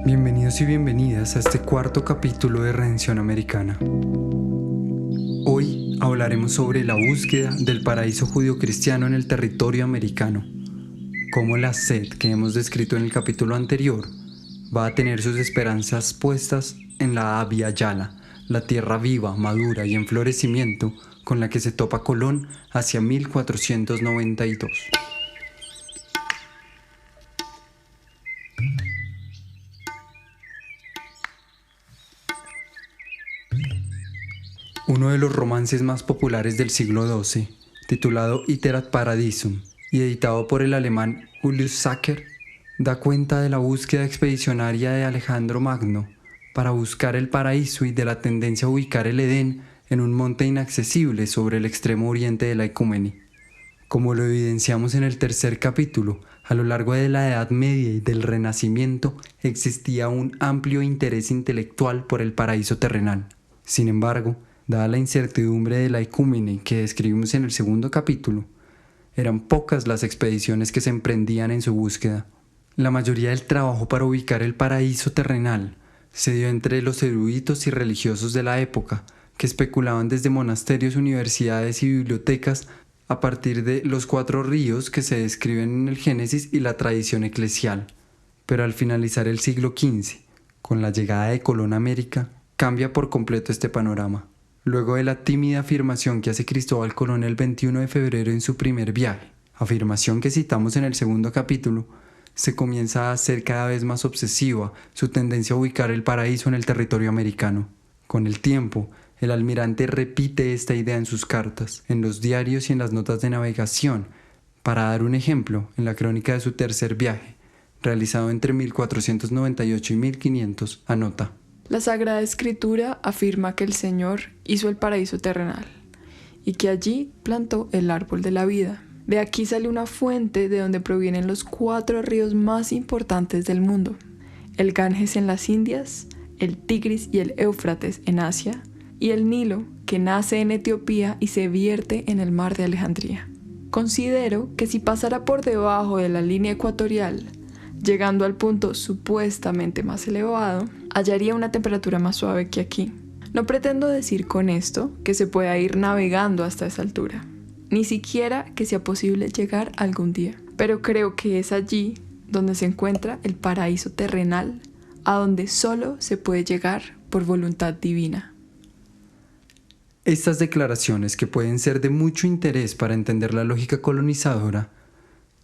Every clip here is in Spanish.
Bienvenidos y bienvenidas a este cuarto capítulo de Redención Americana. Hoy hablaremos sobre la búsqueda del paraíso judío-cristiano en el territorio americano, cómo la sed que hemos descrito en el capítulo anterior va a tener sus esperanzas puestas en la Abya Yala, la tierra viva, madura y en florecimiento con la que se topa Colón hacia 1492. Uno de los romances más populares del siglo XII, titulado Iterat Paradisum y editado por el alemán Julius Zacher, da cuenta de la búsqueda expedicionaria de Alejandro Magno para buscar el paraíso y de la tendencia a ubicar el Edén en un monte inaccesible sobre el extremo oriente de la Ecúmene. Como lo evidenciamos en el tercer capítulo, a lo largo de la Edad Media y del Renacimiento existía un amplio interés intelectual por el paraíso terrenal. Sin embargo, dada la incertidumbre de la Ecúmene que describimos en el segundo capítulo, eran pocas las expediciones que se emprendían en su búsqueda. La mayoría del trabajo para ubicar el paraíso terrenal se dio entre los eruditos y religiosos de la época, que especulaban desde monasterios, universidades y bibliotecas a partir de los 4 ríos que se describen en el Génesis y la tradición eclesial. Pero al finalizar el siglo XV, con la llegada de Colón a América, cambia por completo este panorama. Luego de la tímida afirmación que hace Cristóbal Colón el 21 de febrero en su primer viaje, afirmación que citamos en el segundo capítulo, se comienza a hacer cada vez más obsesiva su tendencia a ubicar el paraíso en el territorio americano. Con el tiempo, el almirante repite esta idea en sus cartas, en los diarios y en las notas de navegación. Para dar un ejemplo, en la crónica de su tercer viaje, realizado entre 1498 y 1500, anota: La Sagrada Escritura afirma que el Señor hizo el paraíso terrenal y que allí plantó el árbol de la vida. De aquí sale una fuente de donde provienen los 4 ríos más importantes del mundo: el Ganges en las Indias, el Tigris y el Éufrates en Asia, y el Nilo, que nace en Etiopía y se vierte en el mar de Alejandría. Considero que si pasara por debajo de la línea ecuatorial, llegando al punto supuestamente más elevado, hallaría una temperatura más suave que aquí. No pretendo decir con esto que se pueda ir navegando hasta esa altura, ni siquiera que sea posible llegar algún día, pero creo que es allí donde se encuentra el paraíso terrenal, a donde solo se puede llegar por voluntad divina. Estas declaraciones, que pueden ser de mucho interés para entender la lógica colonizadora,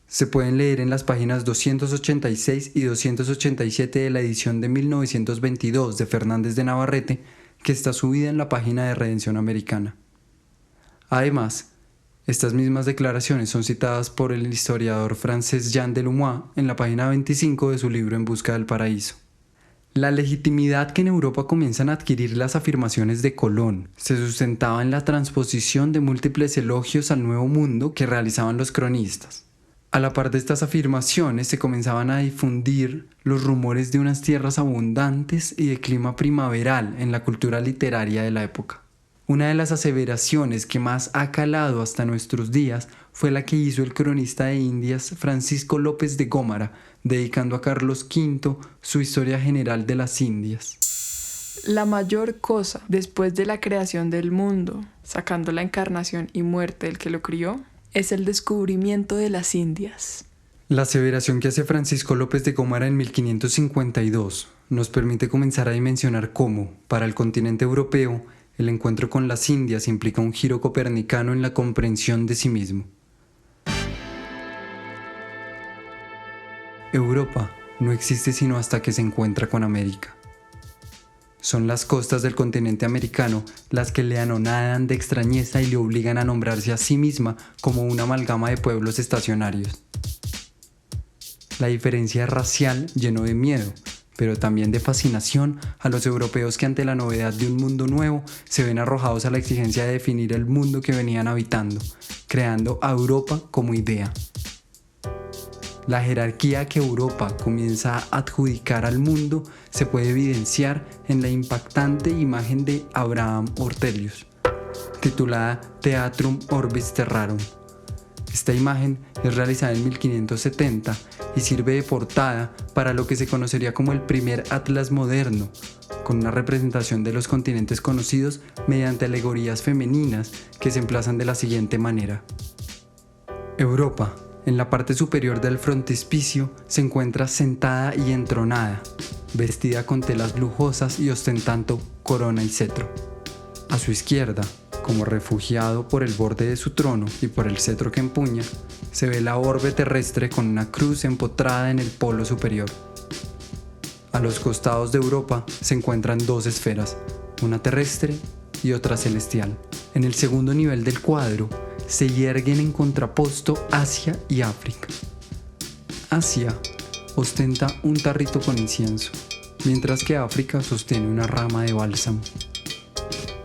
se pueden leer en las páginas 286 y 287 de la edición de 1922 de Fernández de Navarrete, que está subida en la página de Redención Americana. Además, estas mismas declaraciones son citadas por el historiador francés Jean Delumois en la página 25 de su libro En busca del paraíso. La legitimidad que en Europa comienzan a adquirir las afirmaciones de Colón se sustentaba en la transposición de múltiples elogios al Nuevo Mundo que realizaban los cronistas. A la par de estas afirmaciones se comenzaban a difundir los rumores de unas tierras abundantes y de clima primaveral en la cultura literaria de la época. Una de las aseveraciones que más ha calado hasta nuestros días fue la que hizo el cronista de Indias Francisco López de Gómara, dedicando a Carlos V su Historia General de las Indias. La mayor cosa después de la creación del mundo, sacando la encarnación y muerte del que lo crió, es el descubrimiento de las Indias. La aseveración que hace Francisco López de Gómara en 1552 nos permite comenzar a dimensionar cómo, para el continente europeo, el encuentro con las Indias implica un giro copernicano en la comprensión de sí mismo. Europa no existe sino hasta que se encuentra con América. Son las costas del continente americano las que le anonadan de extrañeza y le obligan a nombrarse a sí misma como una amalgama de pueblos estacionarios. La diferencia racial llenó de miedo, pero también de fascinación a los europeos que ante la novedad de un mundo nuevo se ven arrojados a la exigencia de definir el mundo que venían habitando, creando a Europa como idea. La jerarquía que Europa comienza a adjudicar al mundo se puede evidenciar en la impactante imagen de Abraham Ortelius, titulada Theatrum Orbis Terrarum, Esta imagen es realizada en 1570 y sirve de portada para lo que se conocería como el primer atlas moderno, con una representación de los continentes conocidos mediante alegorías femeninas que se emplazan de la siguiente manera. Europa, en la parte superior del frontispicio, se encuentra sentada y entronada, vestida con telas lujosas y ostentando corona y cetro. A su izquierda, como refugiado por el borde de su trono y por el cetro que empuña, se ve la orbe terrestre con una cruz empotrada en el polo superior. A los costados de Europa se encuentran dos esferas, una terrestre y otra celestial. En el segundo nivel del cuadro se yerguen en contraposto Asia y África. Asia ostenta un tarrito con incienso, mientras que África sostiene una rama de bálsamo.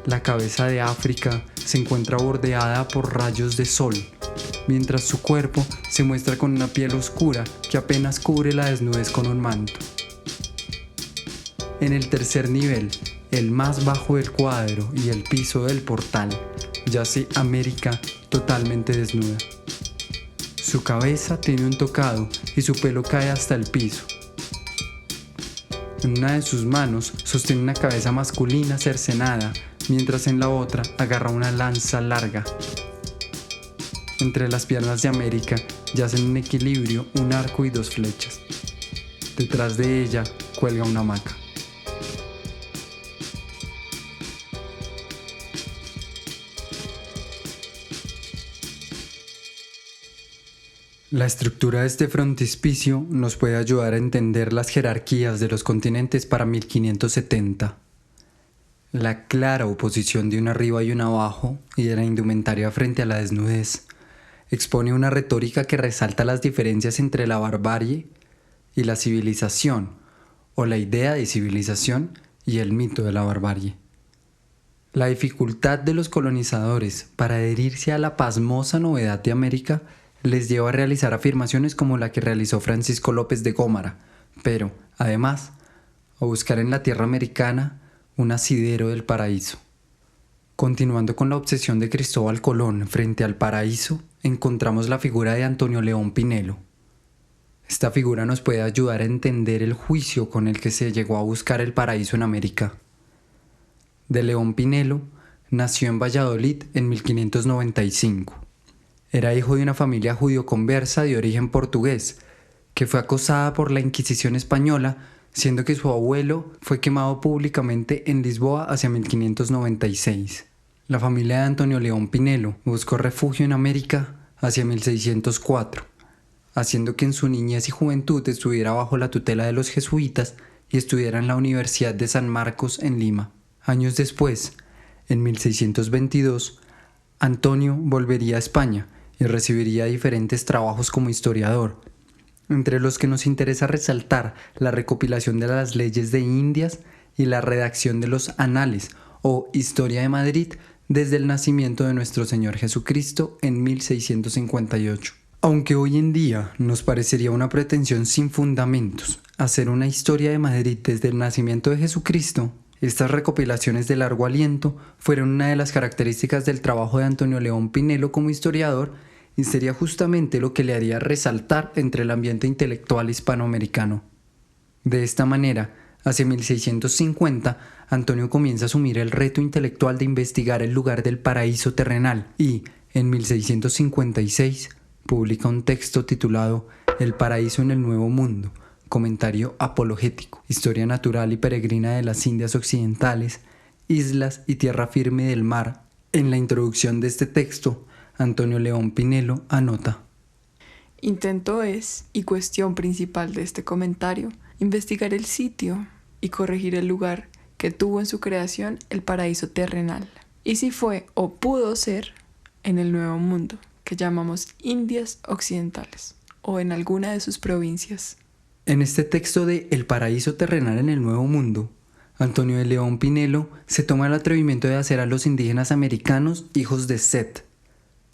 La cabeza de África se encuentra bordeada por rayos de sol, mientras su cuerpo se muestra con una piel oscura que apenas cubre la desnudez con un manto. En el tercer nivel, el más bajo del cuadro y el piso del portal, yace América totalmente desnuda. Su cabeza tiene un tocado y su pelo cae hasta el piso. En una de sus manos sostiene una cabeza masculina cercenada, mientras en la otra agarra una lanza larga. Entre las piernas de América yacen en equilibrio un arco y dos flechas. Detrás de ella cuelga una hamaca. La estructura de este frontispicio nos puede ayudar a entender las jerarquías de los continentes para 1570. La clara oposición de un arriba y un abajo y de la indumentaria frente a la desnudez expone una retórica que resalta las diferencias entre la barbarie y la civilización, o la idea de civilización y el mito de la barbarie. La dificultad de los colonizadores para adherirse a la pasmosa novedad de América les lleva a realizar afirmaciones como la que realizó Francisco López de Gómara, pero, además, a buscar en la tierra americana un asidero del paraíso. Continuando con la obsesión de Cristóbal Colón frente al paraíso, encontramos la figura de Antonio León Pinelo. Esta figura nos puede ayudar a entender el juicio con el que se llegó a buscar el paraíso en América. De León Pinelo nació en Valladolid en 1595. Era hijo de una familia judío-conversa de origen portugués, que fue acosada por la Inquisición española, siendo que su abuelo fue quemado públicamente en Lisboa hacia 1596. La familia de Antonio León Pinelo buscó refugio en América hacia 1604, haciendo que en su niñez y juventud estuviera bajo la tutela de los jesuitas y estudiara en la Universidad de San Marcos en Lima. Años después, en 1622, Antonio volvería a España y recibiría diferentes trabajos como historiador, entre los que nos interesa resaltar la recopilación de las leyes de Indias y la redacción de los Anales o Historia de Madrid desde el nacimiento de nuestro Señor Jesucristo en 1658. Aunque hoy en día nos parecería una pretensión sin fundamentos hacer una historia de Madrid desde el nacimiento de Jesucristo, estas recopilaciones de largo aliento fueron una de las características del trabajo de Antonio León Pinelo como historiador y sería justamente lo que le haría resaltar entre el ambiente intelectual hispanoamericano. De esta manera, hacia 1650, Antonio comienza a asumir el reto intelectual de investigar el lugar del paraíso terrenal y, en 1656, publica un texto titulado El paraíso en el Nuevo Mundo, comentario apologético, historia natural y peregrina de las Indias Occidentales, islas y tierra firme del mar. En la introducción de este texto, Antonio León Pinelo anota: Intento es, y cuestión principal de este comentario, investigar el sitio y corregir el lugar que tuvo en su creación el paraíso terrenal, y si fue o pudo ser en el Nuevo Mundo, que llamamos Indias Occidentales, o en alguna de sus provincias. En este texto de El paraíso terrenal en el Nuevo Mundo, Antonio de León Pinelo se toma el atrevimiento de hacer a los indígenas americanos hijos de Set,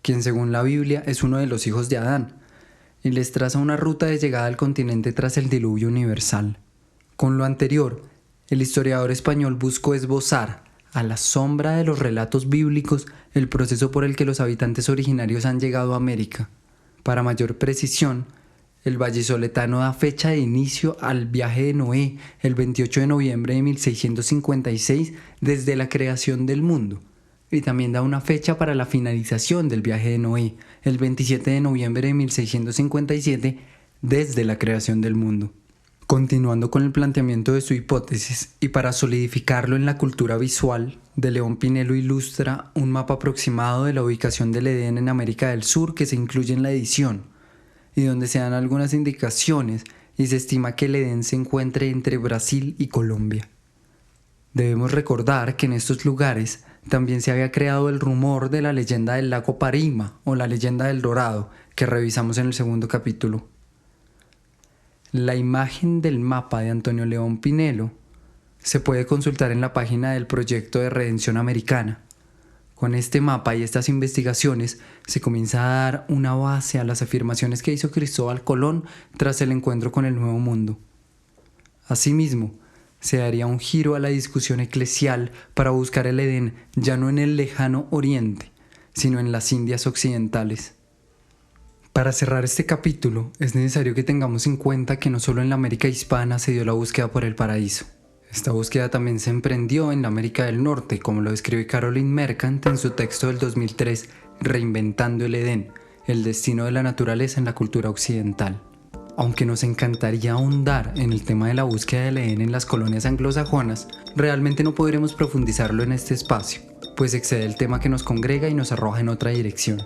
quien según la Biblia es uno de los hijos de Adán, y les traza una ruta de llegada al continente tras el diluvio universal. Con lo anterior, el historiador español buscó esbozar, a la sombra de los relatos bíblicos, el proceso por el que los habitantes originarios han llegado a América, Para mayor precisión, el vallisoletano da fecha de inicio al viaje de Noé el 28 de noviembre de 1656 desde la creación del mundo, y también da una fecha para la finalización del viaje de Noé el 27 de noviembre de 1657 desde la creación del mundo. Continuando con el planteamiento de su hipótesis y para solidificarlo en la cultura visual, de León Pinelo ilustra un mapa aproximado de la ubicación del Edén en América del Sur que se incluye en la edición, y donde se dan algunas indicaciones y se estima que el Edén se encuentre entre Brasil y Colombia. Debemos recordar que en estos lugares también se había creado el rumor de la leyenda del lago Parima o la leyenda del Dorado, que revisamos en el segundo capítulo. La imagen del mapa de Antonio León Pinelo se puede consultar en la página del Proyecto de Redención Americana. Con este mapa y estas investigaciones se comienza a dar una base a las afirmaciones que hizo Cristóbal Colón tras el encuentro con el Nuevo Mundo. Asimismo, se daría un giro a la discusión eclesial para buscar el Edén ya no en el lejano Oriente, sino en las Indias occidentales. Para cerrar este capítulo, es necesario que tengamos en cuenta que no solo en la América hispana se dio la búsqueda por el paraíso. Esta búsqueda también se emprendió en la América del Norte, como lo describe Caroline Mercant en su texto del 2003, Reinventando el Edén, el destino de la naturaleza en la cultura occidental. Aunque nos encantaría ahondar en el tema de la búsqueda del Edén en las colonias anglosajonas, realmente no podremos profundizarlo en este espacio, pues excede el tema que nos congrega y nos arroja en otra dirección.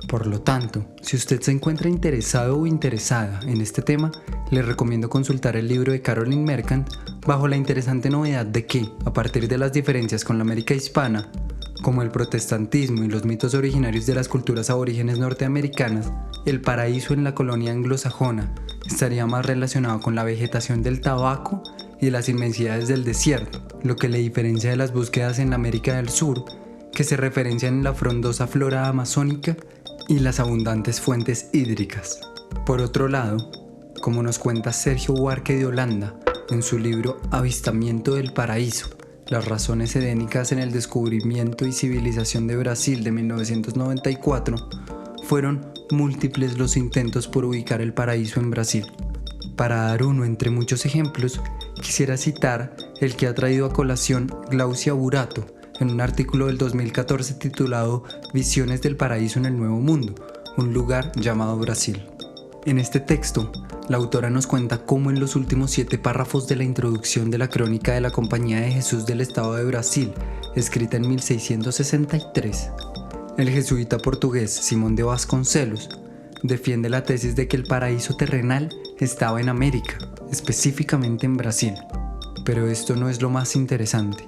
Por lo tanto, si usted se encuentra interesado o interesada en este tema, le recomiendo consultar el libro de Caroline Mercant bajo la interesante novedad de que, a partir de las diferencias con la América hispana, como el protestantismo y los mitos originarios de las culturas aborígenes norteamericanas, el paraíso en la colonia anglosajona estaría más relacionado con la vegetación del tabaco y las inmensidades del desierto, lo que le diferencia de las búsquedas en la América del Sur, que se referencian en la frondosa flora amazónica y las abundantes fuentes hídricas. Por otro lado, como nos cuenta Sergio Buarque de Holanda en su libro Avistamiento del Paraíso, las razones edénicas en el descubrimiento y civilización de Brasil de 1994, fueron múltiples los intentos por ubicar el paraíso en Brasil. Para dar uno entre muchos ejemplos, quisiera citar el que ha traído a colación Glaucia Burato en un artículo del 2014 titulado Visiones del Paraíso en el Nuevo Mundo, un lugar llamado Brasil. En este texto, la autora nos cuenta cómo en los últimos 7 párrafos de la introducción de la crónica de la Compañía de Jesús del Estado de Brasil, escrita en 1663, el jesuita portugués Simón de Vasconcelos defiende la tesis de que el paraíso terrenal estaba en América, específicamente en Brasil. Pero esto no es lo más interesante.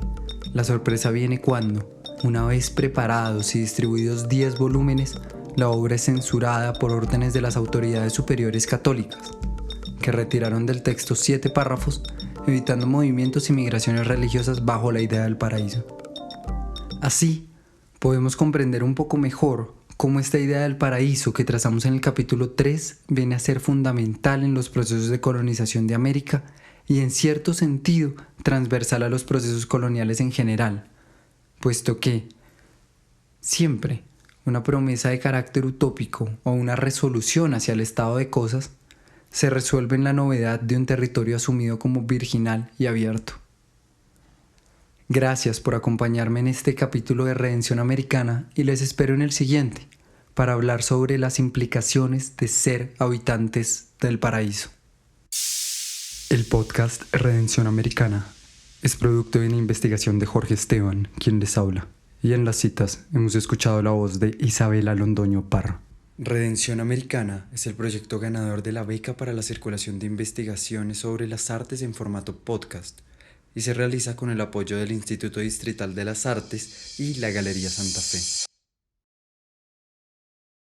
La sorpresa viene cuando, una vez preparados y distribuidos 10 volúmenes, la obra es censurada por órdenes de las autoridades superiores católicas, que retiraron del texto 7 párrafos, evitando movimientos y migraciones religiosas bajo la idea del paraíso. Así, podemos comprender un poco mejor cómo esta idea del paraíso que trazamos en el capítulo 3 viene a ser fundamental en los procesos de colonización de América y en cierto sentido transversal a los procesos coloniales en general, puesto que siempre una promesa de carácter utópico o una resolución hacia el estado de cosas se resuelve en la novedad de un territorio asumido como virginal y abierto. Gracias por acompañarme en este capítulo de Redención Americana y les espero en el siguiente para hablar sobre las implicaciones de ser habitantes del paraíso. El podcast Redención Americana es producto de una investigación de Jorge Esteban, quien les habla, y en las citas hemos escuchado la voz de Isabela Londoño Parra. Redención Americana es el proyecto ganador de la beca para la circulación de investigaciones sobre las artes en formato podcast y se realiza con el apoyo del Instituto Distrital de las Artes y la Galería Santa Fe.